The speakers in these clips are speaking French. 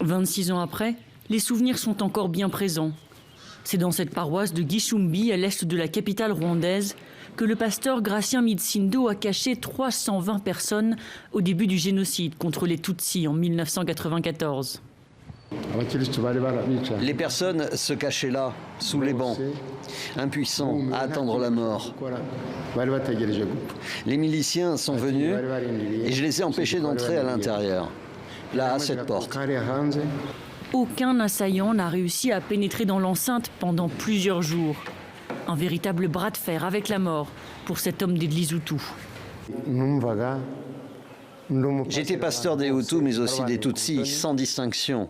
26 ans après, les souvenirs sont encore bien présents. C'est dans cette paroisse de Gishumbi, à l'est de la capitale rwandaise, que le pasteur Gratien Mitsindo a caché 320 personnes au début du génocide contre les Tutsis en 1994. Les personnes se cachaient là, sous les bancs, impuissants à attendre la mort. Les miliciens sont venus et je les ai empêchés d'entrer à l'intérieur, là, à cette porte. Aucun assaillant n'a réussi à pénétrer dans l'enceinte pendant plusieurs jours. Un véritable bras de fer avec la mort pour cet homme d'église Hutu. J'étais pasteur des Hutus, mais aussi des Tutsis, sans distinction.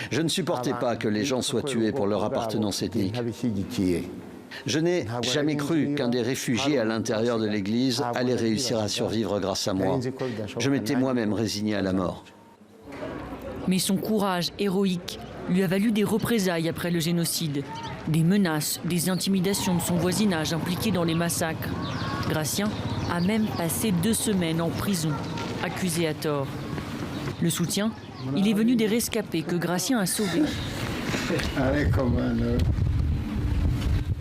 Je ne supportais pas que les gens soient tués pour leur appartenance ethnique. Je n'ai jamais cru qu'un des réfugiés à l'intérieur de l'église allait réussir à survivre grâce à moi. Je m'étais moi-même résigné à la mort. Mais son courage héroïque lui a valu des représailles après le génocide. Des menaces, des intimidations de son voisinage impliqué dans les massacres. Gratien a même passé 2 semaines en prison, accusé à tort. Le soutien, il est venu des rescapés que Gratien a sauvés.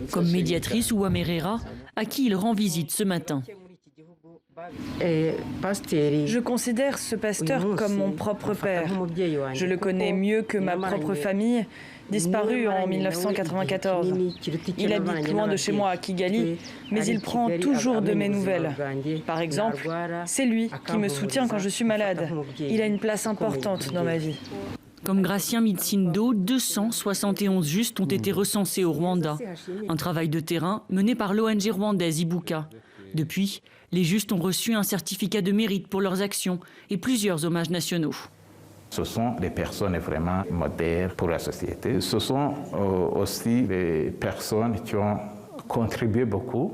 Comme médiatrice Ouam Herrera, à qui il rend visite ce matin. Je considère ce pasteur comme mon propre père. Je le connais mieux que ma propre famille, disparue en 1994. Il habite loin de chez moi à Kigali, mais il prend toujours de mes nouvelles. Par exemple, c'est lui qui me soutient quand je suis malade. Il a une place importante dans ma vie. Comme Gratien Mitsindo, 271 justes ont été recensés au Rwanda. Un travail de terrain mené par l'ONG rwandaise Ibuka. Depuis, les justes ont reçu un certificat de mérite pour leurs actions et plusieurs hommages nationaux. Ce sont des personnes vraiment modèles pour la société. Ce sont aussi des personnes qui ont contribué beaucoup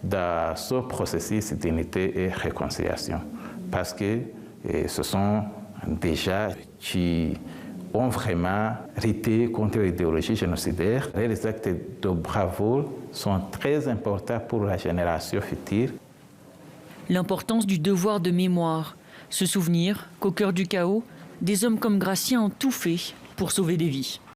dans ce processus d'unité et réconciliation. Parce que ce sont des gens qui ont vraiment lutté contre l'idéologie génocidaire. Les actes de bravoure sont très importants pour la génération future. L'importance du devoir de mémoire, se souvenir qu'au cœur du chaos, des hommes comme Gratien ont tout fait pour sauver des vies.